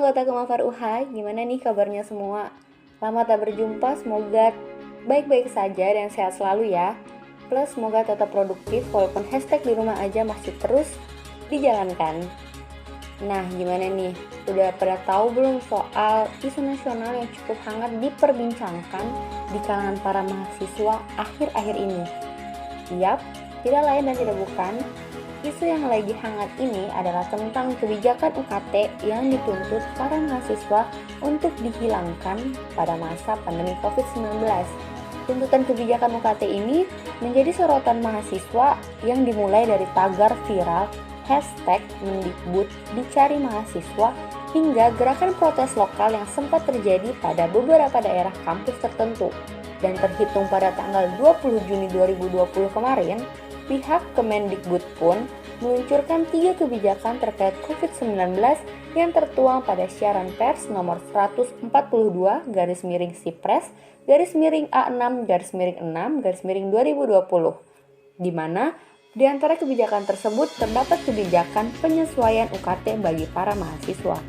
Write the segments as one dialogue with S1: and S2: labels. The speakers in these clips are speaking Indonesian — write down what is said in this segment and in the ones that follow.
S1: anggota Kemafar UHA, gimana nih kabarnya semua? Lama tak berjumpa, semoga baik-baik saja dan sehat selalu ya. Plus semoga tetap produktif walaupun hashtag di rumah aja masih terus dijalankan. Nah gimana nih, udah pada tahu belum soal isu nasional yang cukup hangat diperbincangkan di kalangan para mahasiswa akhir-akhir ini? Yap, tidak lain dan tidak bukan, isu yang lagi hangat ini adalah tentang kebijakan UKT yang dituntut para mahasiswa untuk dihilangkan pada masa pandemi COVID-19. Tuntutan kebijakan UKT ini menjadi sorotan mahasiswa yang dimulai dari tagar viral hashtag Mendikbud dicari mahasiswa hingga gerakan protes lokal yang sempat terjadi pada beberapa daerah kampus tertentu. Dan terhitung pada tanggal 20 Juni 2020 kemarin, pihak Kemendikbud pun meluncurkan 3 kebijakan terkait COVID-19 yang tertuang pada siaran pers nomor 142/A6/6/6/2020, di mana di antara kebijakan tersebut terdapat kebijakan penyesuaian UKT bagi para mahasiswa.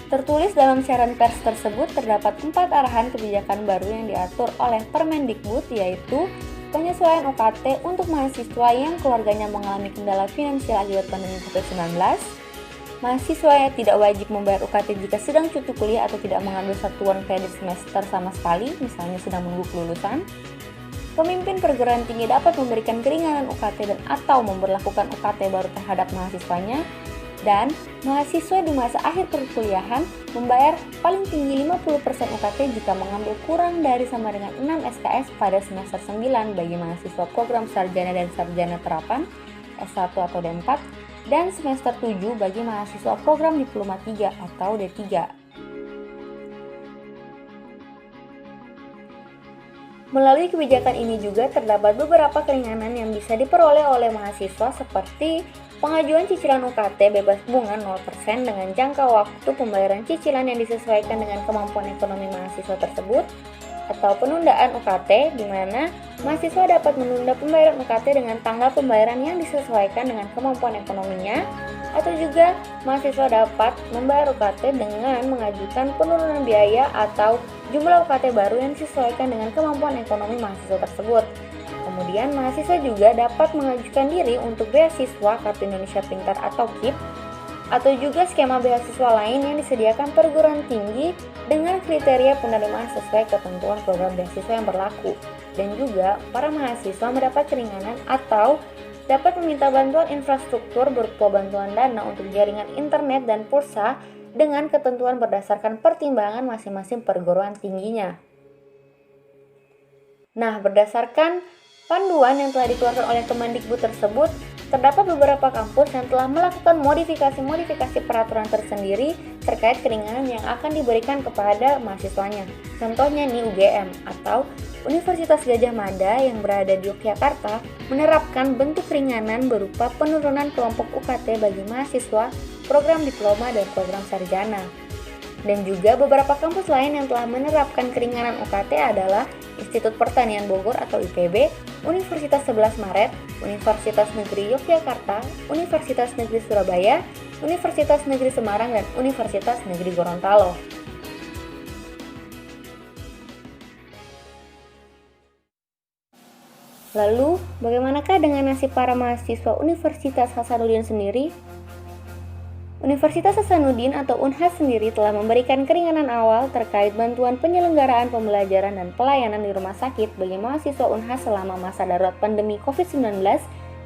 S1: Tertulis dalam siaran pers tersebut terdapat 4 arahan kebijakan baru yang diatur oleh Permendikbud, yaitu penyesuaian UKT untuk mahasiswa yang keluarganya mengalami kendala finansial akibat pandemi COVID-19, mahasiswa yang tidak wajib membayar UKT jika sedang cuti kuliah atau tidak mengambil satuan kredit semester sama sekali, misalnya sedang menunggu kelulusan, pemimpin perguruan tinggi dapat memberikan keringanan UKT dan atau memberlakukan UKT baru terhadap mahasiswanya, dan mahasiswa di masa akhir perkuliahan membayar paling tinggi 50% UKT jika mengambil kurang dari sama dengan 6 SKS pada semester 9 bagi mahasiswa program sarjana dan sarjana terapan S1 atau D4 dan semester 7 bagi mahasiswa program diploma 3 atau D3. Melalui kebijakan ini juga terdapat beberapa keringanan yang bisa diperoleh oleh mahasiswa seperti pengajuan cicilan UKT bebas bunga 0% dengan jangka waktu pembayaran cicilan yang disesuaikan dengan kemampuan ekonomi mahasiswa tersebut, atau penundaan UKT di mana mahasiswa dapat menunda pembayaran UKT dengan tanggal pembayaran yang disesuaikan dengan kemampuan ekonominya, atau juga mahasiswa dapat membayar UKT dengan mengajukan penurunan biaya atau jumlah UKT baru yang disesuaikan dengan kemampuan ekonomi mahasiswa tersebut. Kemudian mahasiswa juga dapat mengajukan diri untuk beasiswa Kartu Indonesia Pintar atau KIP, atau juga skema beasiswa lain yang disediakan perguruan tinggi dengan kriteria penerimaan sesuai ketentuan program beasiswa yang berlaku. Dan juga para mahasiswa mendapat keringanan atau dapat meminta bantuan infrastruktur berupa bantuan dana untuk jaringan internet dan pulsa dengan ketentuan berdasarkan pertimbangan masing-masing perguruan tingginya. Nah, berdasarkan panduan yang telah dikeluarkan oleh Kemendikbud tersebut, terdapat beberapa kampus yang telah melakukan modifikasi peraturan tersendiri terkait keringanan yang akan diberikan kepada mahasiswanya. Contohnya nih UGM atau Universitas Gadjah Mada yang berada di Yogyakarta menerapkan bentuk keringanan berupa penurunan kelompok UKT bagi mahasiswa program diploma dan program sarjana. Dan juga beberapa kampus lain yang telah menerapkan keringanan UKT adalah Institut Pertanian Bogor atau IPB, Universitas 11 Maret, Universitas Negeri Yogyakarta, Universitas Negeri Surabaya, Universitas Negeri Semarang, dan Universitas Negeri Gorontalo. Lalu, bagaimanakah dengan nasib para mahasiswa Universitas Hasanuddin sendiri? Universitas Hasanuddin atau Unhas sendiri telah memberikan keringanan awal terkait bantuan penyelenggaraan pembelajaran dan pelayanan di rumah sakit bagi mahasiswa Unhas selama masa darurat pandemi COVID-19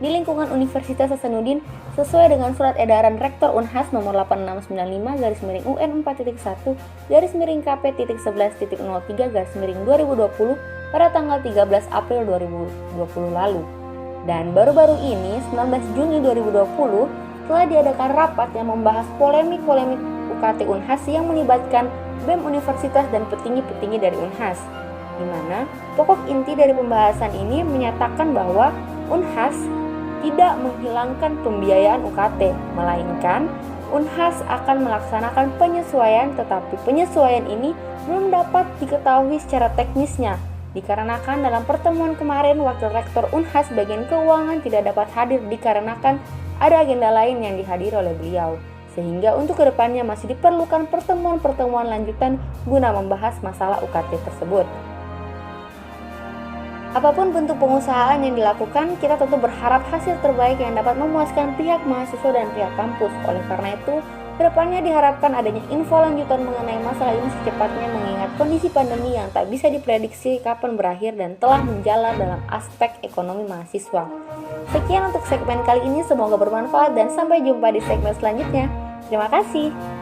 S1: di lingkungan Universitas Hasanuddin sesuai dengan surat edaran Rektor Unhas nomor 8695/UN 4.1-KP.11.03/2020 pada tanggal 13 April 2020 lalu. Dan baru-baru ini, 19 Juni 2020, telah diadakan rapat yang membahas polemik UKT Unhas yang melibatkan BEM Universitas dan petinggi-petinggi dari Unhas, di mana pokok inti dari pembahasan ini menyatakan bahwa Unhas tidak menghilangkan pembiayaan UKT, melainkan Unhas akan melaksanakan penyesuaian, tetapi penyesuaian ini belum dapat diketahui secara teknisnya Dikarenakan dalam pertemuan kemarin, Wakil Rektor Unhas bagian keuangan tidak dapat hadir dikarenakan ada agenda lain yang dihadiri oleh beliau. Sehingga untuk kedepannya masih diperlukan pertemuan-pertemuan lanjutan guna membahas masalah UKT tersebut. Apapun bentuk pengusahaan yang dilakukan, kita tentu berharap hasil terbaik yang dapat memuaskan pihak mahasiswa dan pihak kampus. Oleh karena itu, kedepannya diharapkan adanya info lanjutan mengenai masalah ini secepatnya mengingat kondisi pandemi yang tak bisa diprediksi kapan berakhir dan telah menjalar dalam aspek ekonomi mahasiswa. Sekian untuk segmen kali ini, semoga bermanfaat dan sampai jumpa di segmen selanjutnya. Terima kasih.